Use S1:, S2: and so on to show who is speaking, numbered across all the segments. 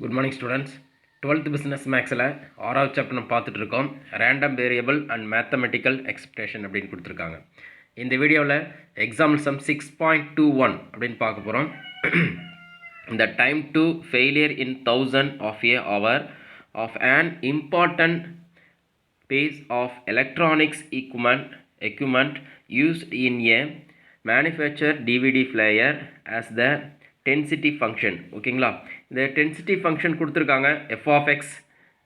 S1: Good morning students. 12th business மேக்ஸில் 6வது chapter நம்ம பார்த்துட்டு இருக்கோம். Random variable and mathematical expression அப்படின்னு கொடுத்துருக்காங்க. இந்த வீடியோவில் எக்ஸாம்பிள் சம் 6.21 அப்படின்னு பார்க்க போகிறோம். இந்த time to failure in 1000 of a hour of an important piece of electronics equipment used in a manufactured DVD player as the density function. ஓகேங்களா, இந்த density function கொடுத்துருக்காங்க. f of x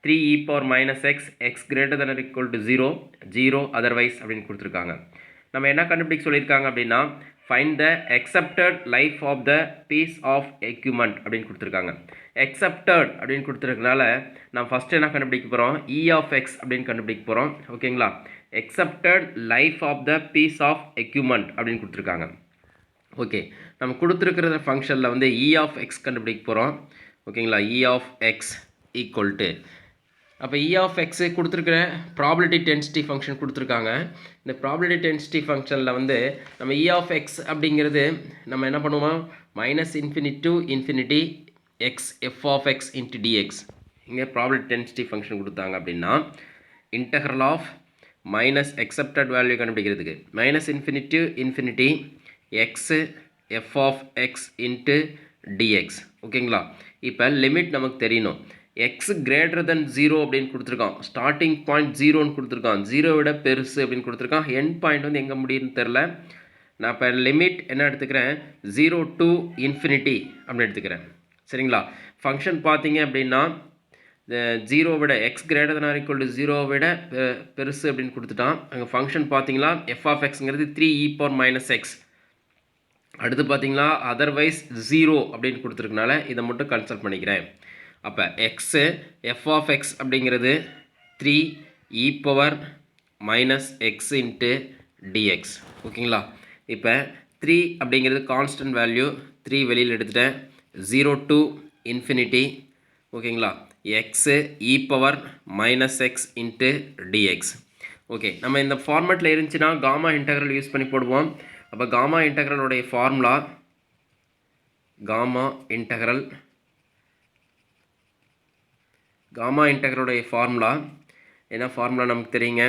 S1: 3 e power minus x x greater than or equal to 0 0 otherwise அப்படின்னு கொடுத்துருக்காங்க. நம்ம என்ன கண்டுபிடிக்க சொல்லியிருக்காங்க அப்படின்னா find the accepted life of the piece of equipment அப்படின்னு கொடுத்துருக்காங்க. accepted அப்படின்னு கொடுத்துருக்கனால நம்ம ஃபஸ்ட்டு என்ன கண்டுபிடிக்க போகிறோம், e of x அப்படின்னு கண்டுபிடிக்க போகிறோம். ஓகேங்களா, accepted life of the piece of equipment அப்படின்னு கொடுத்துருக்காங்க. ஓகே, நம்ம கொடுத்துருக்கிற ஃபங்க்ஷனில் வந்து e of x கண்டுபிடிக்க போகிறோம். ஓகேங்களா, e of x equal to, அப்போ e of x கொடுத்துருக்கிற ப்ராபபிலிட்டி டென்சிட்டி ஃபங்க்ஷன் கொடுத்துருக்காங்க. இந்த ப்ராபபிலிட்டி டென்சிட்டி ஃபங்க்ஷனில் வந்து நம்ம e of x அப்படிங்கிறது நம்ம என்ன பண்ணுவோம், minus infinity to infinity x f of x into dx. இங்கே ப்ராபபிலிட்டி டென்சிட்டி ஃபங்க்ஷன் கொடுத்தாங்க அப்படின்னா integral of minus expected value கண்டுபிடிக்கிறதுக்கு minus infinity to infinity x f of x into dx. ஓகேங்களா, இப்போ லிமிட் நமக்கு தெரியணும். எக்ஸ் கிரேட்டர் தென் 0 அப்படின்னு கொடுத்துருக்கான். ஸ்டார்டிங் பாயிண்ட் 0ன்னு கொடுத்துருக்கான். 0 விட பெருசு அப்படின்னு கொடுத்துருக்கான். எண்ட் பாயிண்ட் வந்து எங்கே முடியும்னு தெரில. நான் இப்போ லிமிட் என்ன எடுத்துக்கிறேன், 0 டு இன்ஃபினிட்டி அப்படின்னு எடுத்துக்கிறேன். சரிங்களா, ஃபங்க்ஷன் பார்த்தீங்க அப்படின்னா 0 விட x greater than or equal to 0 விட பெருசு அப்படின்னு கொடுத்துட்டான். அங்கே ஃபங்க்ஷன் பார்த்தீங்களா எஃப் ஆஃப் எக்ஸுங்கிறது 3 e பவர் மைனஸ் எக்ஸ். அடுத்து பார்த்தீங்களா அதர்வைஸ் 0 அப்படின்னு கொடுத்துருக்கனால இதை மட்டும் கன்சல்ட் பண்ணிக்கிறேன். அப்போ எக்ஸு எஃப் ஆஃப் எக்ஸ் அப்படிங்கிறது 3 e power minus x into dx. ஓகேங்களா, இப்போ 3 அப்படிங்கிறது கான்ஸ்டன்ட் வேல்யூ, 3 வெளியில் எடுத்துட்டேன். 0 டு இன்ஃபினிட்டி. ஓகேங்களா, x e power minus x into dx. Okay, நம்ம இந்த ஃபார்மேட்டில் இருந்துச்சுன்னா காமா இன்டெக்ரல் யூஸ் பண்ணி போடுவோம். அப்போ காமா இன்டெக்ரலுடைய ஃபார்முலா என்ன ஃபார்முலா நமக்கு தெரியுங்க,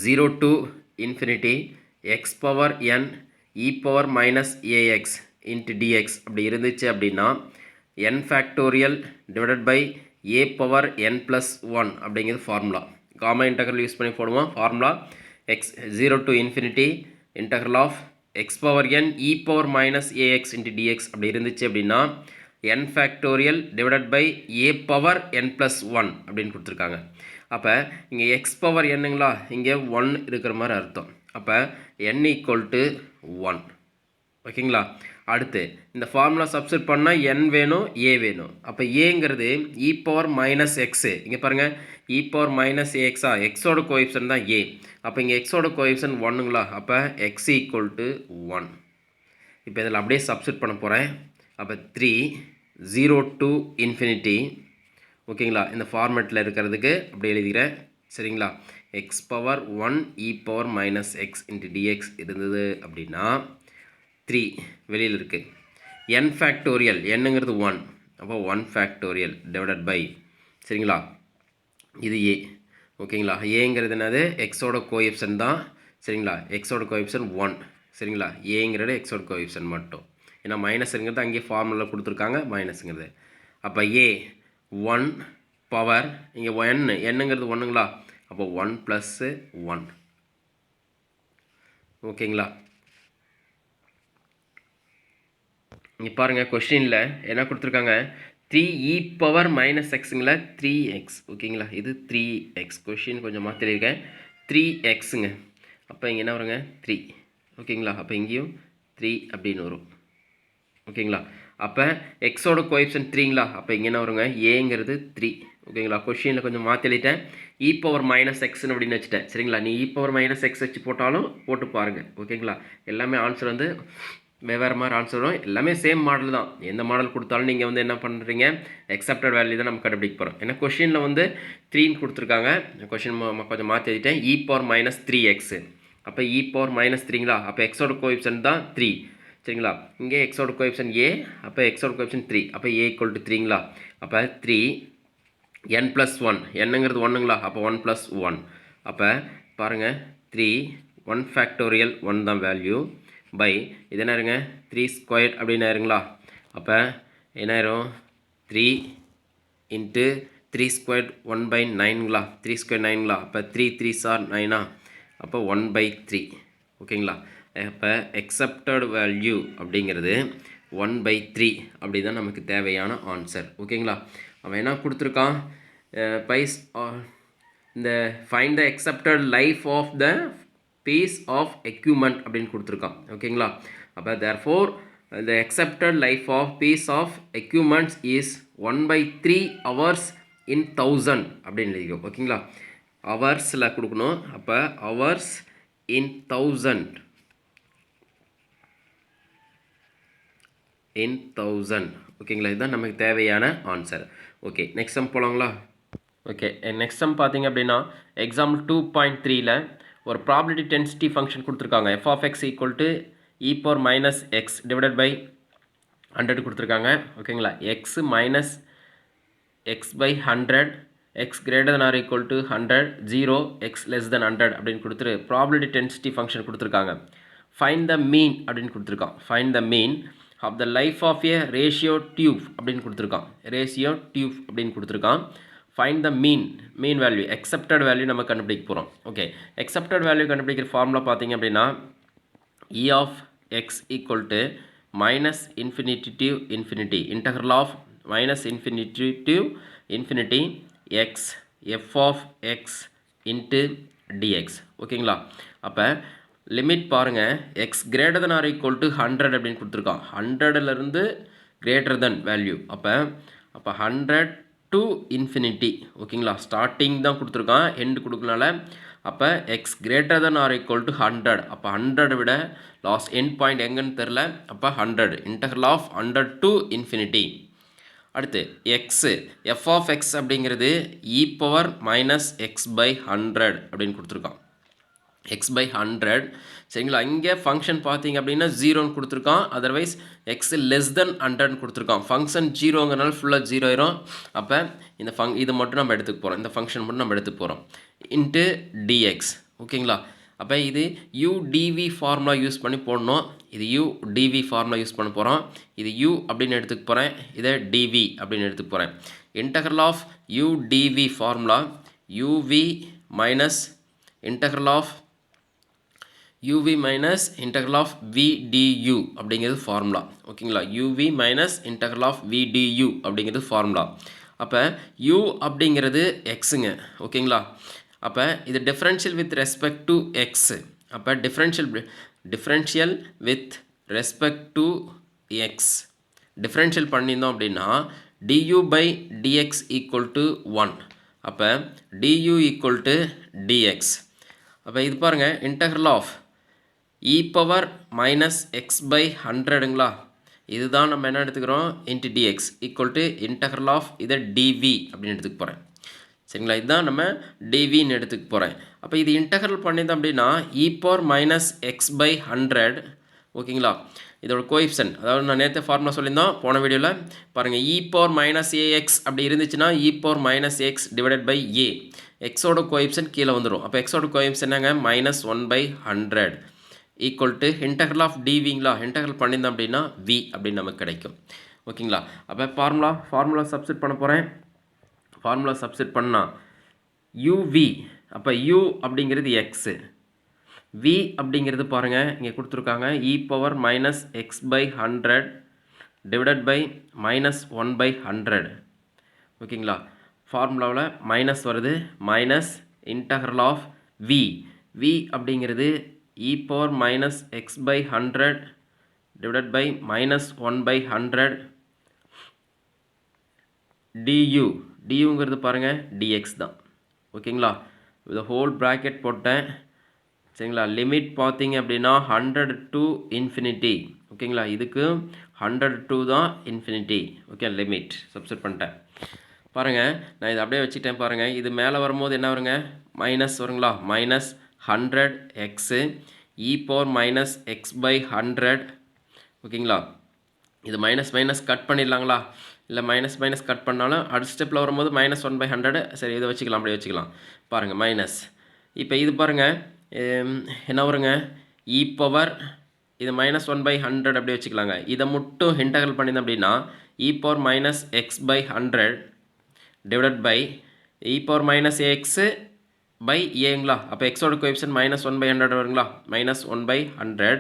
S1: 0 to infinity x power n e power minus a x into d x அப்படி இருந்துச்சு அப்படின்னா n factorial divided by a power n plus 1 அப்படிங்கிறது ஃபார்முலா. காமா இன்டெக்ரல் யூஸ் பண்ணி போடுவோம். Formula x 0 to infinity integral of x power n e power minus a x into d x அப்படி இருந்துச்சு அப்படின்னா n factorial divided by a power n plus 1 அப்படின்னு கொடுத்துருக்காங்க. அப்போ இங்கே எக்ஸ் பவர் என்னங்களா, இங்கே 1 இருக்கிற மாதிரி அர்த்தம். அப்போ n ஈக்குவல் டு 1. ஓகேங்களா, அடுத்து இந்த ஃபார்முலா சப்ஸ்டிட் பண்ணால் n வேணும் a வேணும். அப்போ ஏங்கிறது இ பவர் மைனஸ் எக்ஸு. இங்கே பாருங்கள், இ பவர் மைனஸ் ஏஎக்ஸா, எக்ஸோட கோஎஃபிஷியன்ட் தான் a. அப்போ இங்கே எக்ஸோட கோஎஃபிஷியன்ட் 1ங்களா, அப்போ எக்ஸ் ஈக்குவல் டு 1. இப்போ இதில் அப்படியே சப்ஸ்டிட் பண்ண போகிறேன். அப்போ 3 0 டு இன்ஃபினிட்டி. ஓகேங்களா, இந்த ஃபார்மேட்டில் இருக்கிறதுக்கு அப்படி எழுதிக்கிறேன். சரிங்களா, x power 1 e power minus x into dx இருந்தது அப்படின்னா 3 வெளியில் இருக்குது. n ஃபேக்டோரியல் என்னங்கிறது 1, அப்போ 1 ஃபேக்டோரியல் டிவைடட் பை, சரிங்களா, இது a. ஓகேங்களா, ஏங்கிறது என்னது, எக்ஸோட கோஎஃபிஷியன்ட் தான். சரிங்களா, எக்ஸோட கோஎஃபிஷியன்ட் 1. சரிங்களா, ஏங்கிறது எக்ஸோட கோஎஃபிஷியன்ட் மட்டும். ஏன்னா மைனஸுங்கிறது அங்கேயே ஃபார்முலா கொடுத்துருக்காங்க மைனஸுங்கிறது. அப்போ a 1 பவர் இங்கே என்னங்கிறது 1ங்களா, அப்போ 1 ப்ளஸ்ஸு 1. ஓகேங்களா, இங்கே பாருங்கள் கொஸ்டினில் என்ன கொடுத்துருக்காங்க, 3 e பவர் மைனஸ் எக்ஸுங்களா 3x. ஓகேங்களா, இது 3x. கொஸ்டின் கொஞ்சம் மாற்றிருக்கேன், 3xங்க. அப்போ இங்கே என்ன வருங்க 3. ஓகேங்களா, அப்போ இங்கேயும் 3 அப்படின்னு வரும். ஓகேங்களா, அப்போ எக்ஸோட கோஎஃபிஷியன்ட் 3ங்களா, அப்போ இங்கே என்ன வருங்க ஏங்கிறது 3. ஓகேங்களா, கொஸ்டினில் கொஞ்சம் மாற்றி எழுதிட்டேன், இ பவர் மைனஸ் எக்ஸ்ன்னு அப்படின்னு வச்சுட்டேன். சரிங்களா, நீ இ பவர் மைனஸ் எக்ஸ் வச்சு போட்டாலும் போட்டு பாருங்கள். ஓகேங்களா, எல்லாமே ஆன்சர் வந்து வெவ்வேறு மாதிரி ஆன்சர் வரும். எல்லாமே சேம் மாடல் தான். எந்த மாடல் கொடுத்தாலும் நீங்கள் வந்து என்ன பண்ணுறீங்க, எக்ஸப்டட் வேல்யூ தான் நம்ம கண்டுபிடிக்க போகிறோம். ஏன்னா கொஷினில் வந்து 3ன்னு கொடுத்துருக்காங்க. கொஷின் கொஞ்சம் மாற்றி எழுதிட்டேன், இ பவர் மைனஸ் 3x. அப்போ இ பவர் மைனஸ் 3ங்களா, அப்போ எக்ஸோட கோஎஃபிஷியன்ட் தான் 3. சரிங்களா? இங்கே எக்ஸோட கோஎஃபிஷியன்ட் a, அப்போ எக்ஸோட கோஎஃபிஷியன்ட் 3, அப்போ a = 3ங்களா? அப்போ 3 n + 1, என்னங்கிறது 1ங்களா? அப்போ 1 + 1, அப்போ பாருங்கள் 3 1 ஃபேக்டோரியல் 1 தான் வேல்யூ பை இது என்ன இருங்க 3² அப்படின்னு ஆயிருங்களா? அப்போ என்ன ஆயிரும் 3 × 3² 1/9ங்களா? 3² 9ங்களா? அப்போ 3 3s are 9ஆ? அப்போ 1/3 ஓகேங்களா? அப்போ accepted வேல்யூ அப்படிங்கிறது 1/3 அப்படி தான் நமக்கு தேவையான ஆன்சர் ஓகேங்களா? அவன் என்ன கொடுத்துருக்கான் பைஸ் இந்த find the accepted life of the piece of equipment அப்படின்னு கொடுத்துருக்கான் ஓகேங்களா? அப்போ therefore the accepted life of piece of equipment is 1/3 hours in 1000 அப்படின்னு எழுதிக்கும் ஓகேங்களா? ஹவர்ஸில் கொடுக்கணும். அப்போ ஹவர்ஸ் இன் 1000 ஓகேங்களா? இதுதான் நமக்கு தேவையான ஆன்சர். ஓகே நெக்ஸ்ட் சம் போகலாங்களா? ஓகே நெக்ஸ்ட் சம் பார்த்தீங்க அப்படின்னா எக்ஸாம்பிள் 2.3ல் ஒரு ப்ராபபிலிட்டி டென்சிட்டி ஃபங்க்ஷன் கொடுத்துருக்காங்க. f(x) = e⁻− x divided by 100 கொடுத்துருக்காங்க ஓகேங்களா? x minus x/100 x greater than or equal to 100 0 x less than 100 அப்படின்னு கொடுத்துரு ப்ராபபிலிட்டி டென்சிட்டி ஃபங்க்ஷன் கொடுத்துருக்காங்க. ஃபைண்ட் த மீன் அப்படின்னு கொடுத்துருக்கான். Find the mean of the life of a radio tube அப்படின்னு கொடுத்துருக்கான். Radio tube அப்படின்னு கொடுத்துருக்கான். Find the mean value accepted value நம்ம கண்டுபிடிக்க போகிறோம். ஓகே அக்செப்டட் வேல்யூ கண்டுபிடிக்கிற ஃபார்முலா பார்த்தீங்க அப்படின்னா e of x equal to minus infinity to infinity integral of minus infinity to infinity x f of x into dx ஓகேங்களா? அப்போ limit பாருங்கள் x greater than or equal to 100 அப்படின்னு கொடுத்துருக்கான். 100லேருந்து greater than value அப்போ 100 to infinity ஓகேங்களா? Starting தான் கொடுத்துருக்கான் end கொடுக்கனால அப்போ x greater than or equal to 100 அப்போ 100 விட லாஸ்ட் எண்ட் பாயிண்ட் எங்கன்னு தெரில. அப்போ 100 integral of 100 to infinity. அடுத்து எக்ஸு எஃப் ஆஃப் எக்ஸ் அப்படிங்கிறது e⁻−x/100 அப்படின்னு கொடுத்துருக்கான். x/100 சரிங்களா? இங்கே ஃபங்க்ஷன் பார்த்தீங்க அப்படின்னா 0ன்னு கொடுத்துருக்கான். அதர்வைஸ் x less than 100ன்னு கொடுத்துருக்கான். ஃபங்க்ஷன் 0ங்கிறனால ஃபுல்லாக 0 ஆயிரும். அப்போ இந்த இது மட்டும் நம்ம எடுத்துக்க போகிறோம். இந்த ஃபங்க்ஷன் மட்டும் நம்ம எடுத்துக்க போகிறோம் இன்ட்டு dx ஓகேங்களா? அப்போ இது udv ஃபார்முலா யூஸ் பண்ணி போடணும். இது udv ஃபார்முலா யூஸ் பண்ண போகிறோம். இது u அப்படின்னு எடுத்துக்க போகிறேன். இதை dv அப்படின்னு எடுத்துக்க போகிறேன். Integral of udv formula uv minus integral of uv minus integral of vdu அப்படிங்கிறது ஃபார்முலா ஓகேங்களா? uv minus integral of vdu அப்படிங்கிறது ஃபார்முலா. அப்போ u அப்படிங்கிறது எக்ஸுங்க ஓகேங்களா? அப்போ இது differential with respect to x. அப்போ differential with respect to x differential பண்ணியிருந்தோம் அப்படின்னா du/dx ஈக்குவல் டு 1. அப்போ du ஈக்குவல் டு dx. அப்போ இது பாருங்கள் இன்டகரல் ஆஃப் e⁻−x/100ங்களா? இதுதான் நம்ம என்ன எடுத்துக்கிறோம் into dx equal to integral of இதை dv அப்படின்னு எடுத்துக்க போகிறேன் சரிங்களா? இதுதான் நம்ம dvன்னு எடுத்துக்க போகிறேன். அப்போ இது இன்டகரல் பண்ணியிருந்தோம் அப்படின்னா e⁻−x/100 ஓகேங்களா? இதோட கோஎஃபிஷியன்ட் அதாவது நான் நேற்று ஃபார்முலா சொல்லியிருந்தோம் போன வீடியோவில் பாருங்கள் e⁻−ax அப்படி இருந்துச்சுன்னா e⁻−x டிவைடட் பை a எக்ஸோட கோஎஃபிஷியன்ட் கீழே வந்துடும். அப்போ எக்ஸோட கோஎஃபிஷியன்ட் என்னங்க -1/100 ஈக்குவல் டு இன்டகரல் ஆஃப் dvங்களா? இன்டகரல் பண்ணியிருந்தோம் அப்படின்னா v அப்படின்னு நமக்கு கிடைக்கும் ஓகேங்களா? அப்போ ஃபார்முலா சப்ஸ்டிட் பண்ண போகிறேன். ஃபார்முலா சப்ஸ்டிட் பண்ணால் uv அப்போ u அப்படிங்கிறது எக்ஸு v அப்படிங்கிறது பாருங்கள் இங்கே கொடுத்துருக்காங்க e⁻−x/100 டிவைடட் பை -1/100 ஓகேங்களா? ஃபார்முலாவில் மைனஸ் வருது மைனஸ் இன்டகரல் ஆஃப் v அப்படிங்கிறது e⁻−x/100 டிவைடட் பை -1/100 duங்கிறது பாருங்கள் dx தான் ஓகேங்களா? இது ஹோல் ப்ராக்கெட் போட்டேன் சரிங்களா? லிமிட் பார்த்தீங்க அப்படின்னா 100 to infinity ஓகேங்களா? இதுக்கு 100 to தான் இன்ஃபினிட்டி ஓகே லிமிட் சப்ஸ்டிட் பண்ணிட்டேன். பாருங்கள் நான் இதை அப்படியே வச்சுட்டேன் பாருங்கள். இது மேலே வரும்போது என்ன வருங்க மைனஸ் வருங்களா? -100x e⁻−x/100 ஓகேங்களா. இது மைனஸ் மைனஸ் கட் பண்ணிடலாங்களா, இல்லை மைனஸ் மைனஸ் கட் பண்ணாலும் அடுத்த ஸ்டெப்பில் வரும்போது -1/100 சரி இதை வச்சுக்கலாம், அப்படியே வச்சுக்கலாம். பாருங்கள் மைனஸ், இப்போ இது பாருங்கள் என்ன வருங்க, இ பவர் இது -1/100 அப்படியே வச்சுக்கலாங்க. இதை மட்டும் இன்டகரல் பண்ணியிருந்தோம் அப்படின்னா e power -x/100 divided by e power -x by ஏங்களா. அப்போ எக்ஸோட கோஎஃபிஷியன்ட் -1/100 வருங்களா, -1/100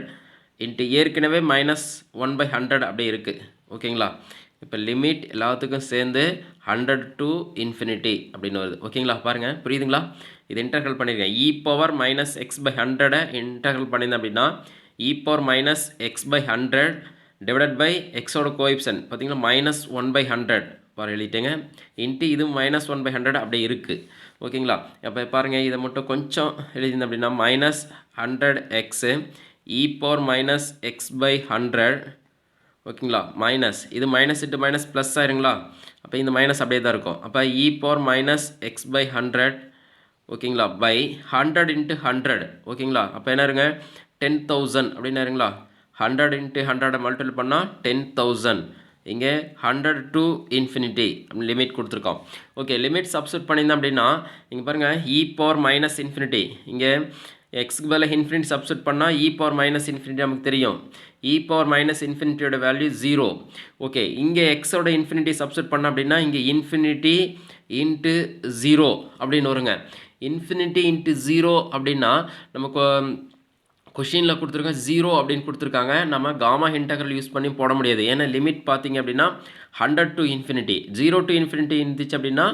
S1: இன்ட்டு ஏற்கனவே -1/100 அப்படியே இருக்குது. ஓகேங்களா. இப்போ லிமிட் எல்லாத்துக்கும் சேர்ந்து 100 to infinity அப்படின்னு வருது. ஓகேங்களா. பாருங்கள் புரியுதுங்களா. இது இன்டகரல் பண்ணியிருக்கேன். இ பவர் -x/100 இன்டகரல் பண்ணியிருந்தேன் அப்படின்னா e power -x/100 divided by எக்ஸோட கோஎஃபிஷியன்ட் பார்த்தீங்கன்னா -1/100 எழுதிட்டேங்க. இன்ட்டு இது -1/100 அப்படியே இருக்குது. ஓகேங்களா. அப்போ பாருங்கள் இதை மட்டும் கொஞ்சம் எழுதியிருந்தேன் அப்படின்னா -100x இ பவர் -x/100 ஓகேங்களா. மைனஸ் இது மைனஸ் இன்ட்டு மைனஸ் ப்ளஸ் ஆயிருங்களா. அப்போ இந்த மைனஸ் அப்படியே தான் இருக்கும். அப்போ இ பவர் -x/100 ஓகேங்களா பை 100 × 100 ஓகேங்களா. அப்போ என்ன இருங்க 10,000 அப்படின்னு இருங்களா. 100 × 100 மல்டிபிள் பண்ணால் 10,000. இங்கே 100 to infinity லிமிட் கொடுத்துருக்கோம். ஓகே லிமிட் சப்ஸ்டிட் பண்ணியிருந்தோம் அப்படின்னா இங்கே பாருங்கள் இ பவர் -infinity இங்கே எக்ஸ்க்கு பதில் இன்ஃபினிட்டி சப்ஸ்டிட் பண்ணால் இ பவர் -infinity நமக்கு தெரியும். E power -infinityயோட value 0. ஓகே இங்கே எக்ஸோட இன்ஃபினிட்டி சப்ஸ்டிட் பண்ண அப்படின்னா இங்கே இன்ஃபினிட்டி இன்ட்டு 0 அப்படின்னு வருங்க. இன்ஃபினிட்டி இன்ட்டு 0 அப்படின்னா நமக்கு கொஷினில் கொடுத்துருக்காங்க 0 அப்படின்னு கொடுத்துருக்காங்க. நம்ம காமா இன்டகரல் யூஸ் பண்ணி போட முடியாது. ஏன்னா லிமிட் பார்த்தீங்க அப்படின்னா 100 to infinity 0 to infinity இருந்துச்சு அப்படின்னா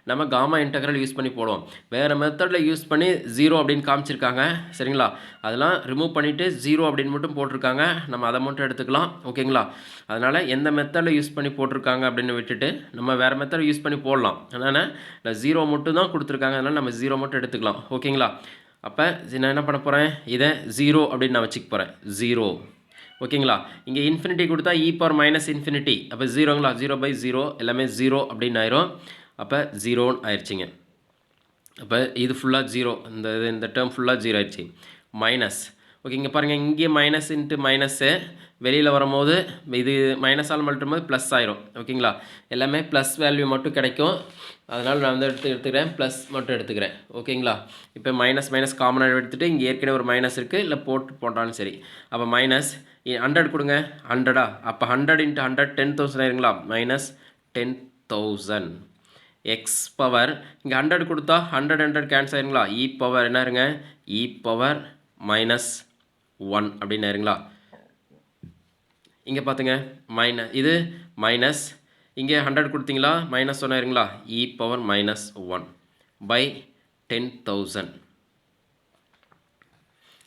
S1: நம்ம காமா இன்டகரல் யூஸ் பண்ணி போடுவோம். வேறு மெத்தடில் யூஸ் பண்ணி 0 அப்படின்னு காமிச்சிருக்காங்க. சரிங்களா. அதெல்லாம் ரிமூவ் பண்ணிவிட்டு 0 அப்படின்னு மட்டும் போட்டிருக்காங்க. நம்ம அதை மட்டும் எடுத்துக்கலாம். ஓகேங்களா. அதனால் எந்த மெத்தடில் யூஸ் பண்ணி போட்டிருக்காங்க அப்படின்னு விட்டுட்டு நம்ம வேறு மெத்தட் யூஸ் பண்ணி போடலாம். அதனால் 0 மட்டும் தான் கொடுத்துருக்காங்க. அதனால் நம்ம 0 மட்டும் எடுத்துக்கலாம். ஓகேங்களா. அப்போ நான் என்ன பண்ண போகிறேன், இதை 0 அப்படின்னு நான் வச்சுக்க போகிறேன். 0 ஓகேங்களா. இங்கே இன்ஃபினிட்டி கொடுத்தா இ பவர் -infinity அப்போ 0ங்களா. 0/0 எல்லாமே 0 அப்படின்னு ஆயிரும். அப்போ 0ன்னு ஆயிடுச்சிங்க. அப்போ இது ஃபுல்லாக 0 இந்த டேர்ம் ஃபுல்லாக 0 ஆயிடுச்சு. மைனஸ் ஓகே இங்கே பாருங்கள் இங்கே மைனஸ் இன்ட்டு மைனஸ்ஸு வெளியில் வரும்போது இது மைனஸால் மட்டும் போது ப்ளஸ் ஆயிரும். ஓகேங்களா. எல்லாமே ப்ளஸ் வேல்யூ மட்டும் கிடைக்கும். அதனால் நான் வந்து எடுத்துக்கிறேன் ப்ளஸ் மட்டும் எடுத்துக்கிறேன். ஓகேங்களா. இப்போ மைனஸ் மைனஸ் காமனாக எடுத்துகிட்டு இங்கே ஏற்கனவே ஒரு மைனஸ் இருக்குது, இல்லை போட்டாலும் சரி. அப்போ மைனஸ் 100 கொடுங்க 100 அப்போ 100 × 100 10,000 ஆயிருங்களா. -10,000 எக்ஸ் பவர் இங்கே 100 கொடுத்தா 100 கேன்சல் ஆயிருங்களா. இ பவர் என்ன இருங்க இ பவர் -1 அப்படின்னு ஆயிருங்களா. இங்கே பார்த்துங்க இது மைனஸ் இங்கே 100 கொடுத்தீங்களா -1 ஆயிருங்களா. இ பவர் -1 பை 10,000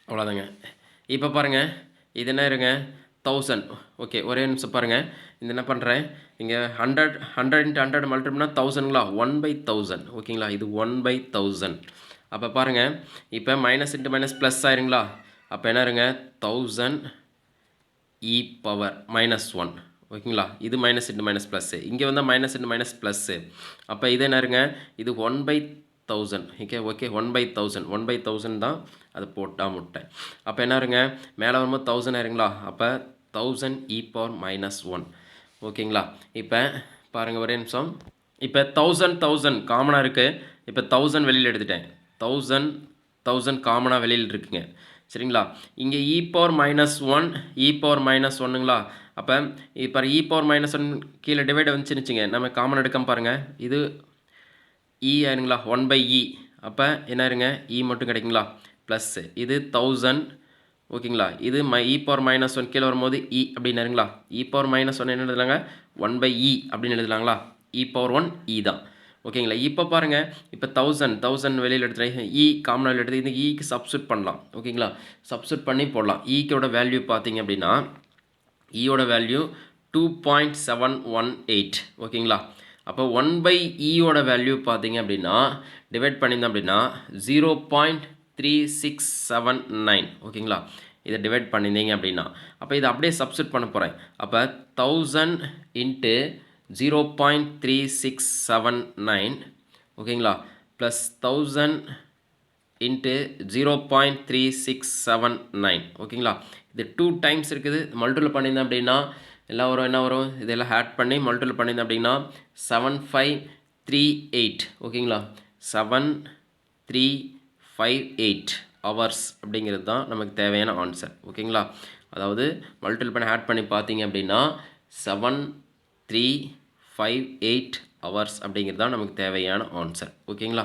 S1: அவ்வளோதாங்க. இப்போ பாருங்கள் இது என்ன இருங்க 1000. ஓகே ஒரே நிமிஷம் பாருங்கள். இது என்ன பண்ணுறேன் இங்கே 100 × 100 மல்டிபிள்னா 1000ங்களா 1/1000. ஓகேங்களா. இது 1/1000. அப்போ பாருங்கள் இப்போ மைனஸ் இன்ட்டு மைனஸ் ப்ளஸ் ஆயிருங்களா. அப்போ என்ன இருங்க 1000 இ பவர் -1 ஓகேங்களா. இது மைனஸ் இன்ட்டு மைனஸ் ப்ளஸ்ஸு இங்கே வந்தால் மைனஸ் இன்ட்டு மைனஸ் ப்ளஸ்ஸு. அப்போ இது என்ன இருங்க இது 1/1000. ஓகே 1/1000 தான் அது போட்டால் முட்டை. அப்போ என்ன இருங்க மேலே வரும்போது 1000 ஆயிருங்களா. அப்போ 1000 இ பவர் -1 ஓகேங்களா. இப்போ பாருங்கள் ஒரே நிமிஷம். இப்போ 1000 காமனாக இருக்குது. இப்போ 1000 வெளியில் எடுத்துட்டேன். 1000 காமனாக வெளியில் இருக்குங்க. சரிங்களா. இங்கே இ பவர் -1 இ பவர் -1ங்களா. அப்போ இப்போ இ பவர் -1 கீழே டிவைட் வந்துச்சுன்னுச்சுங்க. நம்ம காமன் எடுக்காம பாருங்கள் இது இ ஆயிருங்களா 1/e. அப்போ என்ன இருங்க இ மட்டும் கிடைக்குங்களா ப்ளஸ்ஸு இது 1000 ஓகேங்களா. இது இ பவர் -1 கீழே வரும்போது இ அப்படின்னு இருங்களா. இ பவர் -1 என்ன எழுதலாங்க 1/e அப்படின்னு எழுதலாங்களா. இ பவர் 1 இ தான். ஓகேங்களா. இப்போ பாருங்கள் இப்போ 1000 வெளியில் எடுத்துகிட்டு இ காமன் வெளியில் எடுத்து இந்த இக்கு சப்ஸ்டியூட் பண்ணலாம். ஓகேங்களா. சப்ஸ்டியூட் பண்ணி போடலாம். ஈக்கோட வேல்யூ பார்த்தீங்க அப்படின்னா ஈயோட வேல்யூ 2.718 ஓகேங்களா. அப்போ 1/eயோட வேல்யூ பார்த்தீங்க அப்படின்னா டிவைட் பண்ணியிருந்தோம் அப்படின்னா 0.3679 ஓகேங்களா. இதை டிவைட் பண்ணியிருந்தீங்க அப்படின்னா அப்போ இதை அப்படியே சப்ஸ்டியூட் பண்ண போகிறேன். அப்போ 1000 × 0.3679 ஓகேங்களா ப்ளஸ் 1000 இன்ட்டு 0.3679 ஓகேங்களா. இது 2 டைம்ஸ் இருக்குது. மல்டிபிள் பண்ணியிருந்தேன் அப்படின்னா எல்லாம் வரும், என்ன வரும், இதெல்லாம் ஆட் பண்ணி மல்டிபிள் பண்ணியிருந்தேன் அப்படின்னா 7538 ஓகேங்களா. 7358 ஹவர்ஸ் அப்படிங்கிறது தான் நமக்கு தேவையான ஆன்சர் ஓகேங்களா. அதாவது மல்டிபிள் பண்ணி ஆட் பண்ணி பார்த்தீங்க அப்படின்னா 7358 ஹவர்ஸ் அப்படிங்கிறது தான் நமக்கு தேவையான ஆன்சர் ஓகேங்களா.